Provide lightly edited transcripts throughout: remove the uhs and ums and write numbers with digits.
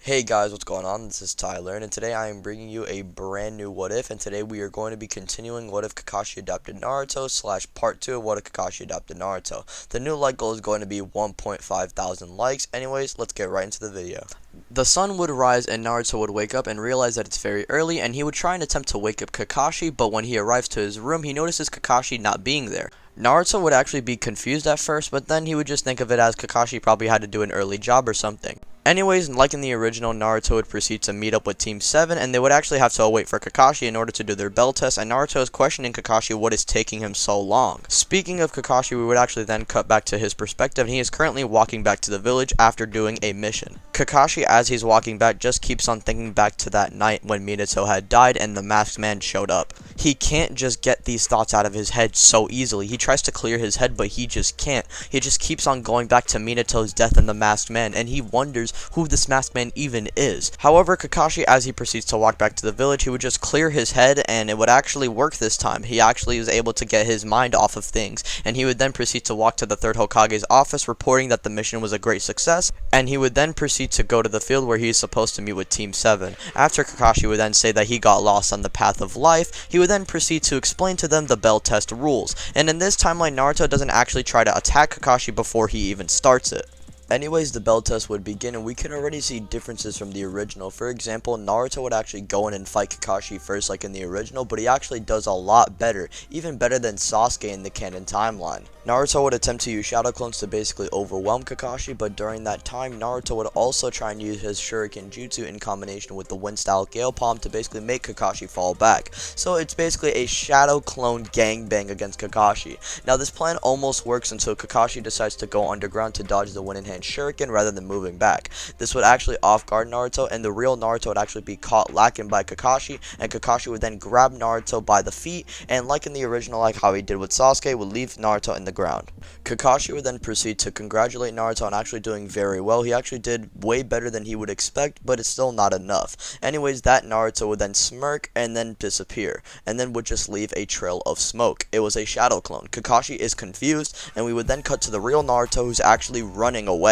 Hey guys, what's going on? This is Tyler, and today I am bringing you a brand new What If, and today we are going to be continuing What If Kakashi Adopted Naruto / Part 2 of What If Kakashi Adopted Naruto. The new like goal is going to be 1.5 thousand likes. Anyways, let's get right into the video. The sun would rise and Naruto would wake up and realize that it's very early, and he would try and attempt to wake up Kakashi, but when he arrives to his room, he notices Kakashi not being there. Naruto would actually be confused at first, but then he would just think of it as Kakashi probably had to do an early job or something. Anyways, like in the original, Naruto would proceed to meet up with Team 7, and they would actually have to wait for Kakashi in order to do their bell test, and Naruto is questioning Kakashi what is taking him so long. Speaking of Kakashi, we would actually then cut back to his perspective, and he is currently walking back to the village after doing a mission. Kakashi, as he's walking back, just keeps on thinking back to that night when Minato had died and the masked man showed up. He can't just get these thoughts out of his head so easily. He tries to clear his head, but he just can't. He just keeps on going back to Minato's death and the masked man, and he wonders who this masked man even is. However, Kakashi, as he proceeds to walk back to the village, he would just clear his head, and it would actually work this time. He actually was able to get his mind off of things, and he would then proceed to walk to the third Hokage's office, reporting that the mission was a great success, and he would then proceed to go to the field where he is supposed to meet with Team 7. After Kakashi would then say that he got lost on the path of life, he would then proceed to explain to them the bell test rules, and in this timeline, Naruto doesn't actually try to attack Kakashi before he even starts it. Anyways, the bell test would begin, and we can already see differences from the original. For example, Naruto would actually go in and fight Kakashi first like in the original, but he actually does a lot better, even better than Sasuke in the canon timeline. Naruto would attempt to use shadow clones to basically overwhelm Kakashi, but during that time, Naruto would also try and use his shuriken jutsu in combination with the wind style gale palm to basically make Kakashi fall back. So it's basically a shadow clone gangbang against Kakashi. Now this plan almost works until Kakashi decides to go underground to dodge the wind in shuriken rather than moving back. This would actually off guard Naruto, and the real Naruto would actually be caught lacking by Kakashi, and Kakashi would then grab Naruto by the feet, and like in the original, like how he did with Sasuke, would leave Naruto in the ground. Kakashi would then proceed to congratulate Naruto on actually doing very well. He actually did way better than he would expect, but it's still not enough. Anyways, that Naruto would then smirk and then disappear, and then would just leave a trail of smoke. It was a shadow clone. Kakashi is confused, and we would then cut to the real Naruto who's actually running away.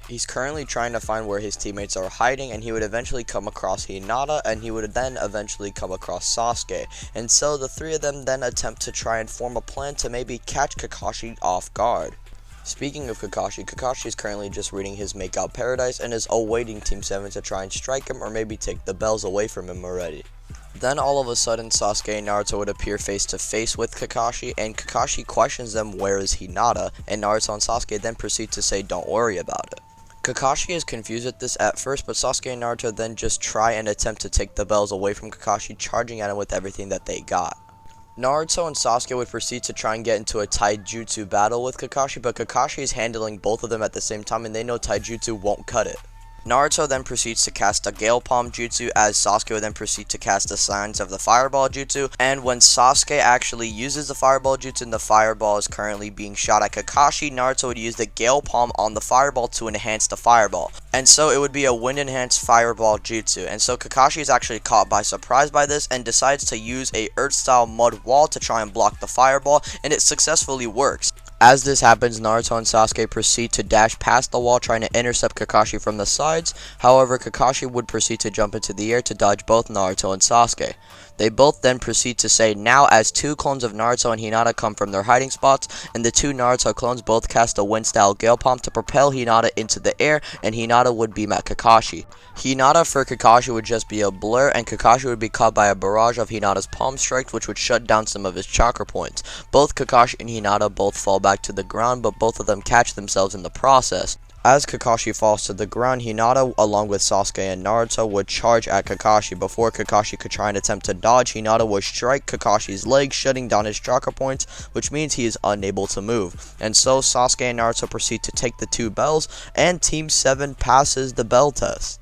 He's currently trying to find where his teammates are hiding, and he would eventually come across Hinata, and he would then eventually come across Sasuke. And so the three of them then attempt to try and form a plan to maybe catch Kakashi off guard. Speaking of Kakashi, Kakashi is currently just reading his Makeout Paradise and is awaiting Team 7 to try and strike him or maybe take the bells away from him already. Then all of a sudden, Sasuke and Naruto would appear face to face with Kakashi, and Kakashi questions them where is Hinata, and Naruto and Sasuke then proceed to say don't worry about it. Kakashi is confused at this at first, but Sasuke and Naruto then just try and attempt to take the bells away from Kakashi, charging at him with everything that they got. Naruto and Sasuke would proceed to try and get into a taijutsu battle with Kakashi, but Kakashi is handling both of them at the same time, and they know taijutsu won't cut it. Naruto then proceeds to cast a Gale Palm Jutsu, as Sasuke would then proceed to cast the Signs of the Fireball Jutsu, and when Sasuke actually uses the Fireball Jutsu and the Fireball is currently being shot at Kakashi, Naruto would use the Gale Palm on the Fireball to enhance the Fireball. And so it would be a Wind Enhanced Fireball Jutsu, and so Kakashi is actually caught by surprise by this and decides to use a Earth-style Mud Wall to try and block the Fireball, and it successfully works. As this happens, Naruto and Sasuke proceed to dash past the wall, trying to intercept Kakashi from the sides. However, Kakashi would proceed to jump into the air to dodge both Naruto and Sasuke. They both then proceed to say now as two clones of Naruto and Hinata come from their hiding spots, and the two Naruto clones both cast a wind-style Gale Palm to propel Hinata into the air, and Hinata would beam at Kakashi. Hinata for Kakashi would just be a blur, and Kakashi would be caught by a barrage of Hinata's palm strikes, which would shut down some of his chakra points. Both Kakashi and Hinata both fall back to the ground, but both of them catch themselves in the process. As Kakashi falls to the ground, Hinata, along with Sasuke and Naruto, would charge at Kakashi. Before Kakashi could try and attempt to dodge, Hinata would strike Kakashi's leg, shutting down his chakra points, which means he is unable to move. And so Sasuke and Naruto proceed to take the two bells, and Team 7 passes the bell test.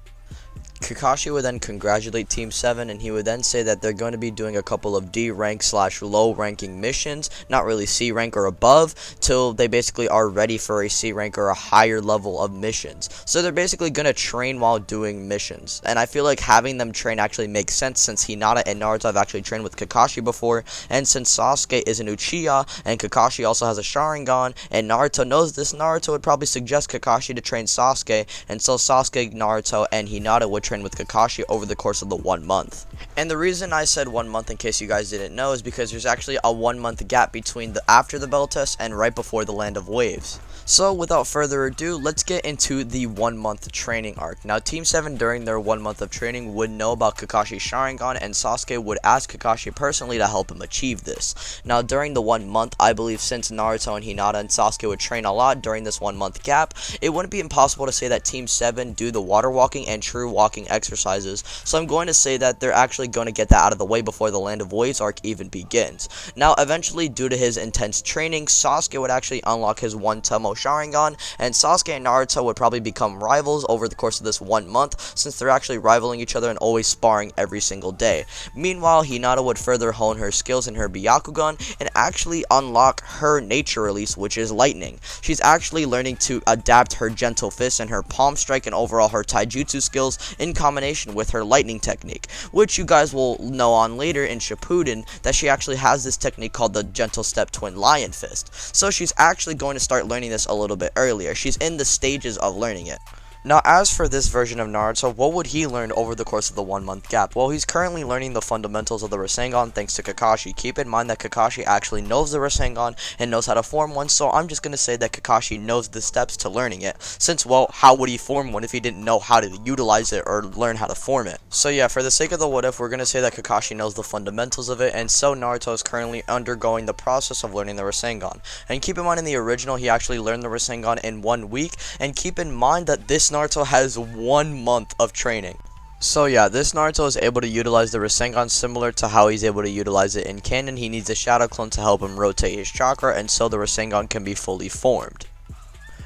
Kakashi would then congratulate Team 7, and he would then say that they're going to be doing a couple of D rank / low ranking missions, not really C rank or above, till they basically are ready for a C rank or a higher level of missions. So they're basically going to train while doing missions, and I feel like having them train actually makes sense since Hinata and Naruto have actually trained with Kakashi before, and since Sasuke is an Uchiha and Kakashi also has a Sharingan, and Naruto knows this, Naruto would probably suggest Kakashi to train Sasuke, and so Sasuke, Naruto, and Hinata would train with Kakashi over the course of the 1 month. And the reason I said 1 month, in case you guys didn't know, is because there's actually a 1 month gap between the after the bell test and right before the Land of Waves. So without further ado, let's get into the 1 month training arc. Now Team 7 during their 1 month of training would know about Kakashi's Sharingan, and Sasuke would ask Kakashi personally to help him achieve this. Now during the 1 month, I believe since Naruto and Hinata and Sasuke would train a lot during this 1 month gap, it wouldn't be impossible to say that Team 7 do the water walking and true walking exercises. So I'm going to say that they're actually going to get that out of the way before the Land of Waves arc even begins. Now eventually, due to his intense training, Sasuke would actually unlock his one Temo Sharingan, and Sasuke and Naruto would probably become rivals over the course of this 1 month, since they're actually rivaling each other and always sparring every single day. Meanwhile, Hinata would further hone her skills in her Byakugan and actually unlock her nature release, which is lightning. She's actually learning to adapt her gentle fist and her palm strike and overall her taijutsu skills in combination with her lightning technique, which you guys will know on later in Shippuden that she actually has this technique called the gentle step twin lion fist. So she's actually going to start learning this a little bit earlier. She's in the stages of learning it. Now, as for this version of Naruto, what would he learn over the course of the 1 month gap? Well, he's currently learning the fundamentals of the Rasengan thanks to Kakashi. Keep in mind that Kakashi actually knows the Rasengan and knows how to form one, so I'm just going to say that Kakashi knows the steps to learning it, since, well, how would he form one if he didn't know how to utilize it or learn how to form it? So yeah, for the sake of the what if, we're going to say that Kakashi knows the fundamentals of it, and so Naruto is currently undergoing the process of learning the Rasengan. And keep in mind, in the original, he actually learned the Rasengan in 1 week, and keep in mind that this Naruto has 1 month of training. So yeah, this Naruto is able to utilize the Rasengan similar to how he's able to utilize it in canon. He needs a shadow clone to help him rotate his chakra, and so the Rasengan can be fully formed.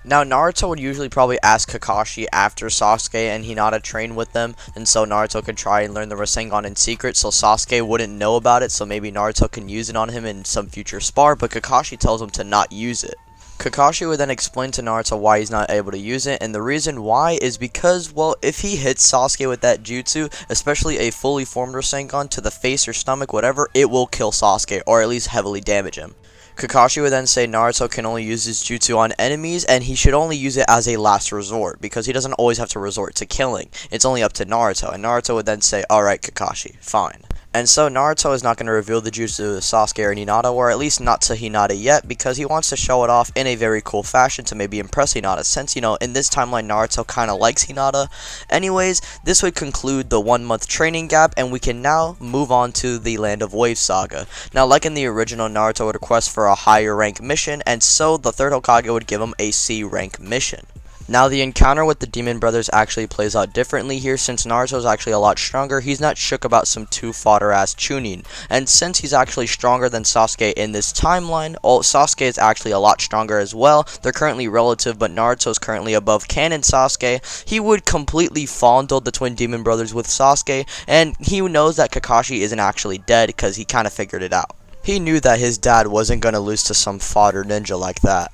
Now, Naruto would usually probably ask Kakashi after Sasuke and Hinata train with them, and so Naruto could try and learn the Rasengan in secret, so Sasuke wouldn't know about it, so maybe Naruto can use it on him in some future spar, but Kakashi tells him to not use it. Kakashi would then explain to Naruto why he's not able to use it, and the reason why is because, well, if he hits Sasuke with that jutsu, especially a fully formed Rasengan to the face or stomach, whatever, it will kill Sasuke, or at least heavily damage him. Kakashi would then say Naruto can only use his jutsu on enemies, and he should only use it as a last resort, because he doesn't always have to resort to killing. It's only up to Naruto, and Naruto would then say, alright Kakashi, fine. And so Naruto is not going to reveal the jutsu to Sasuke or Hinata, or at least not to Hinata yet, because he wants to show it off in a very cool fashion to maybe impress Hinata, since, you know, in this timeline Naruto kind of likes Hinata. Anyways, this would conclude the 1 month training gap, and we can now move on to the Land of Waves saga. Now, like in the original, Naruto would request for a higher rank mission, and so the third Hokage would give him a C rank mission. Now, the encounter with the Demon Brothers actually plays out differently here, since Naruto is actually a lot stronger. He's not shook about some two fodder-ass Chunin, and since he's actually stronger than Sasuke in this timeline, Sasuke is actually a lot stronger as well. They're currently relative, but Naruto is currently above canon Sasuke. He would completely fondle the twin Demon Brothers with Sasuke, and he knows that Kakashi isn't actually dead, because he kind of figured it out. He knew that his dad wasn't going to lose to some fodder ninja like that.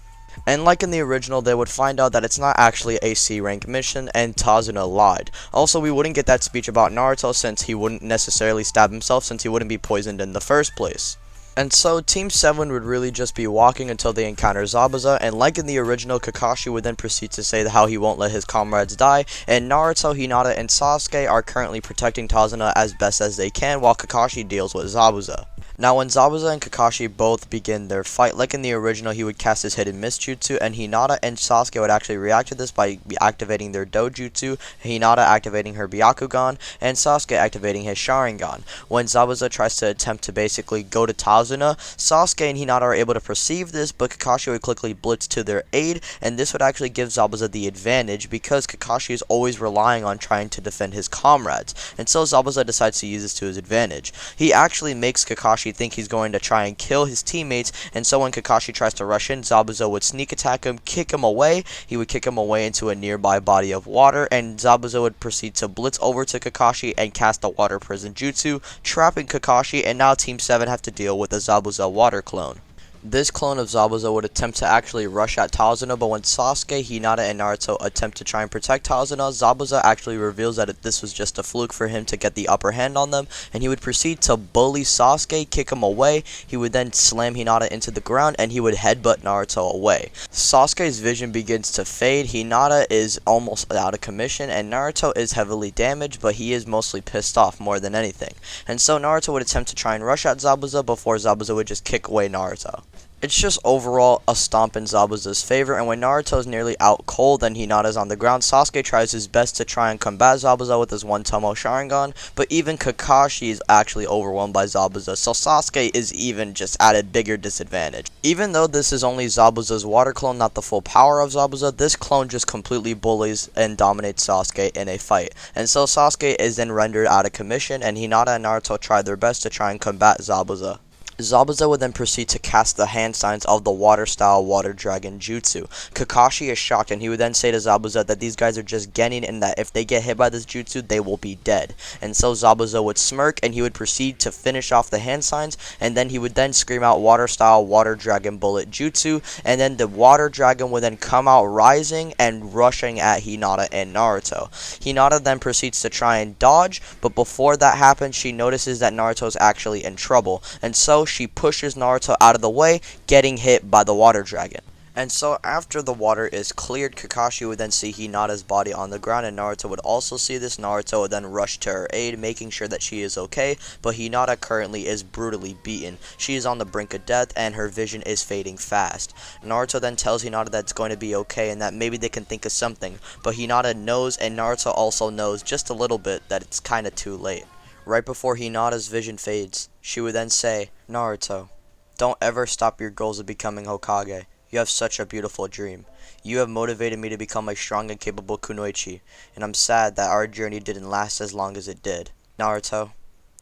And like in the original, they would find out that it's not actually a C rank mission, and Tazuna lied. Also, we wouldn't get that speech about Naruto, since he wouldn't necessarily stab himself, since he wouldn't be poisoned in the first place. And so Team 7 would really just be walking until they encounter Zabuza, and like in the original, Kakashi would then proceed to say how he won't let his comrades die, and Naruto, Hinata, and Sasuke are currently protecting Tazuna as best as they can, while Kakashi deals with Zabuza. Now, when Zabuza and Kakashi both begin their fight, like in the original, he would cast his hidden mist jutsu, and Hinata and Sasuke would actually react to this by activating their dojutsu, Hinata activating her Byakugan, and Sasuke activating his Sharingan. When Zabuza tries to attempt to basically go to Tazuna, Sasuke and Hinata are able to perceive this, but Kakashi would quickly blitz to their aid, and this would actually give Zabuza the advantage, because Kakashi is always relying on trying to defend his comrades, and so Zabuza decides to use this to his advantage. He actually makes Kakashi Kakashi think he's going to try and kill his teammates, and so when Kakashi tries to rush in, Zabuza would sneak attack him, kick him away. He would kick him away into a nearby body of water, and Zabuza would proceed to blitz over to Kakashi and cast a water prison jutsu, trapping Kakashi, and now Team 7 have to deal with a Zabuza water clone. This clone of Zabuza would attempt to actually rush at Tazuna, but when Sasuke, Hinata, and Naruto attempt to try and protect Tazuna, Zabuza actually reveals that this was just a fluke for him to get the upper hand on them, and he would proceed to bully Sasuke, kick him away. He would then slam Hinata into the ground, and he would headbutt Naruto away. Sasuke's vision begins to fade, Hinata is almost out of commission, and Naruto is heavily damaged, but he is mostly pissed off more than anything. And so Naruto would attempt to try and rush at Zabuza before Zabuza would just kick away Naruto. It's just overall a stomp in Zabuza's favor, and when Naruto's nearly out cold and Hinata's on the ground, Sasuke tries his best to try and combat Zabuza with his one-tomo Sharingan, but even Kakashi is actually overwhelmed by Zabuza, so Sasuke is even just at a bigger disadvantage. Even though this is only Zabuza's water clone, not the full power of Zabuza, this clone just completely bullies and dominates Sasuke in a fight, and so Sasuke is then rendered out of commission, and Hinata and Naruto try their best to try and combat Zabuza. Zabuza would then proceed to cast the hand signs of the water-style water dragon jutsu. Kakashi is shocked, and he would then say to Zabuza that these guys are just Genin and that if they get hit by this jutsu, they will be dead. And so Zabuza would smirk, and he would proceed to finish off the hand signs, and then he would then scream out water-style water dragon bullet jutsu, and then the water dragon would then come out rising and rushing at Hinata and Naruto. Hinata then proceeds to try and dodge, but before that happens, she notices that Naruto is actually in trouble, and so she pushes Naruto out of the way, getting hit by the water dragon. And so after the water is cleared, Kakashi would then see Hinata's body on the ground, and Naruto would also see this. Naruto would then rush to her aid, making sure that she is okay, but Hinata currently is brutally beaten. She is on the brink of death, and her vision is fading fast. Naruto then tells Hinata that it's going to be okay, and that maybe they can think of something, but Hinata knows, and Naruto also knows just a little bit, that it's kinda too late. Right before Hinata's vision fades, she would then say, "Naruto, don't ever stop your goals of becoming Hokage. You have such a beautiful dream. You have motivated me to become a strong and capable kunoichi, and I'm sad that our journey didn't last as long as it did. Naruto,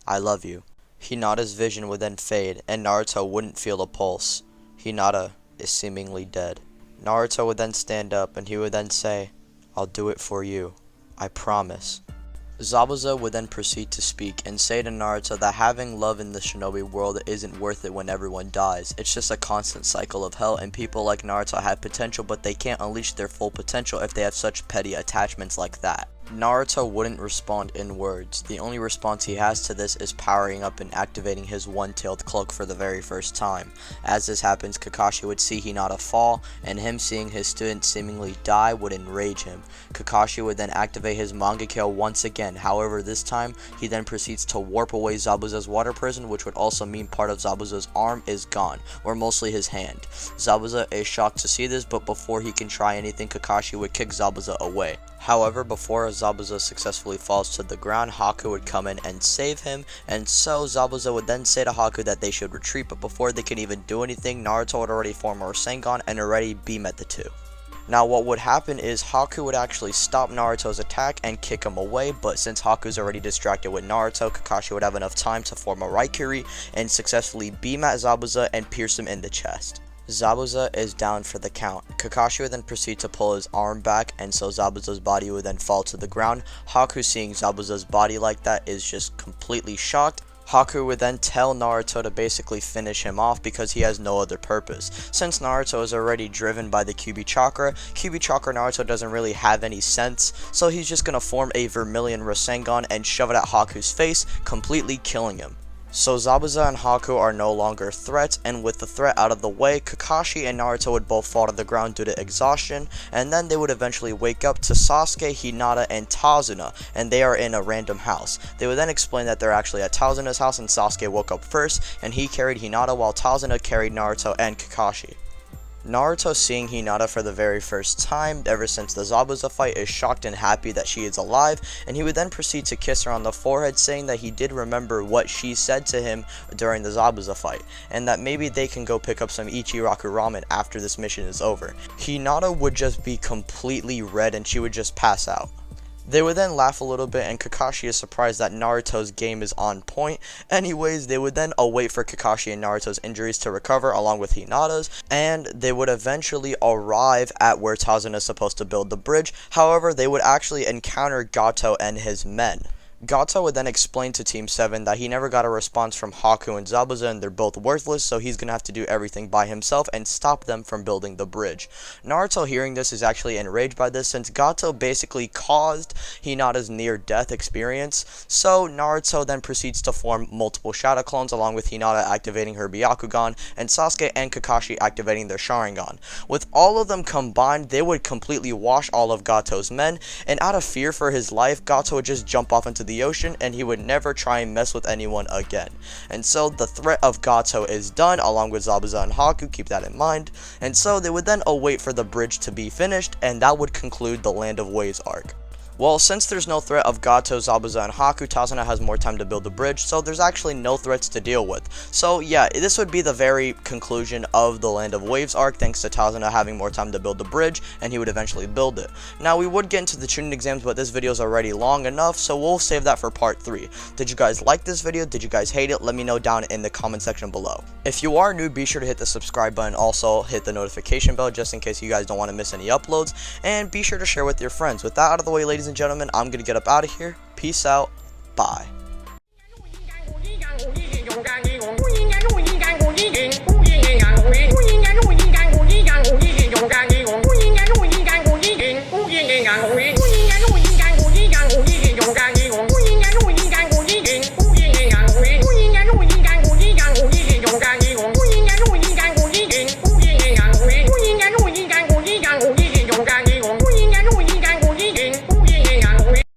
I love you." Hinata's vision would then fade, and Naruto wouldn't feel a pulse. Hinata is seemingly dead. Naruto would then stand up, and he would then say, "I'll do it for you. I promise." Zabuza would then proceed to speak and say to Naruto that having love in the shinobi world isn't worth it when everyone dies. It's just a constant cycle of hell, and people like Naruto have potential, but they can't unleash their full potential if they have such petty attachments like that. Naruto wouldn't respond in words. The only response he has to this is powering up and activating his one-tailed cloak for the very first time. As this happens, Kakashi would see Hinata fall, and him seeing his student seemingly die would enrage him. Kakashi would then activate his Mangekyo once again. However, this time, he then proceeds to warp away Zabuza's water prison, which would also mean part of Zabuza's arm is gone, or mostly his hand. Zabuza is shocked to see this, but before he can try anything, Kakashi would kick Zabuza away. However, before Zabuza successfully falls to the ground, Haku would come in and save him, and so Zabuza would then say to Haku that they should retreat, but before they can even do anything, Naruto would already form a Rasengan and already beam at the two. Now what would happen is Haku would actually stop Naruto's attack and kick him away, but since Haku's already distracted with Naruto, Kakashi would have enough time to form a Raikiri and successfully beam at Zabuza and pierce him in the chest. Zabuza is down for the count. Kakashi would then proceed to pull his arm back, and so Zabuza's body would then fall to the ground. Haku, seeing Zabuza's body like that, is just completely shocked. Haku would then tell Naruto to basically finish him off because he has no other purpose. Since Naruto is already driven by the Kyuubi Chakra Naruto doesn't really have any sense, so he's just gonna form a Vermilion Rasengan and shove it at Haku's face, completely killing him. So Zabuza and Haku are no longer threats, and with the threat out of the way, Kakashi and Naruto would both fall to the ground due to exhaustion, and then they would eventually wake up to Sasuke, Hinata, and Tazuna, and they are in a random house. They would then explain that they're actually at Tazuna's house, and Sasuke woke up first, and he carried Hinata while Tazuna carried Naruto and Kakashi. Naruto, seeing Hinata for the very first time ever since the Zabuza fight, is shocked and happy that she is alive, and he would then proceed to kiss her on the forehead, saying that he did remember what she said to him during the Zabuza fight, and that maybe they can go pick up some Ichiraku ramen after this mission is over. Hinata would just be completely red and she would just pass out. They would then laugh a little bit, and Kakashi is surprised that Naruto's game is on point. Anyways, they would then await for Kakashi and Naruto's injuries to recover along with Hinata's, and they would eventually arrive at where Tazuna is supposed to build the bridge. However, they would actually encounter Gato and his men. Gato would then explain to Team 7 that he never got a response from Haku and Zabuza, and they're both worthless, so he's gonna have to do everything by himself and stop them from building the bridge. Naruto, hearing this, is actually enraged by this, since Gato basically caused Hinata's near-death experience. So Naruto then proceeds to form multiple shadow clones, along with Hinata activating her Byakugan and Sasuke and Kakashi activating their Sharingan. With all of them combined, they would completely wash all of Gato's men, and out of fear for his life, Gato would just jump off into the ocean, and he would never try and mess with anyone again. And so the threat of Gato is done, along with Zabuza and Haku, keep that in mind. And so they would then await for the bridge to be finished, and that would conclude the Land of Waves arc. Well, since there's no threat of Gato, Zabuza, and Haku, Tazuna has more time to build the bridge, so there's actually no threats to deal with. So yeah, this would be the very conclusion of the Land of Waves arc, thanks to Tazuna having more time to build the bridge, and he would eventually build it. Now, we would get into the Chunin exams, but this video is already long enough, so we'll save that for part 3. Did you guys like this video? Did you guys hate it? Let me know down in the comment section below. If you are new, be sure to hit the subscribe button, also hit the notification bell, just in case you guys don't want to miss any uploads, and be sure to share with your friends. With that out of the way, ladies and gentlemen, I'm going to get up out of here. Peace out. Bye.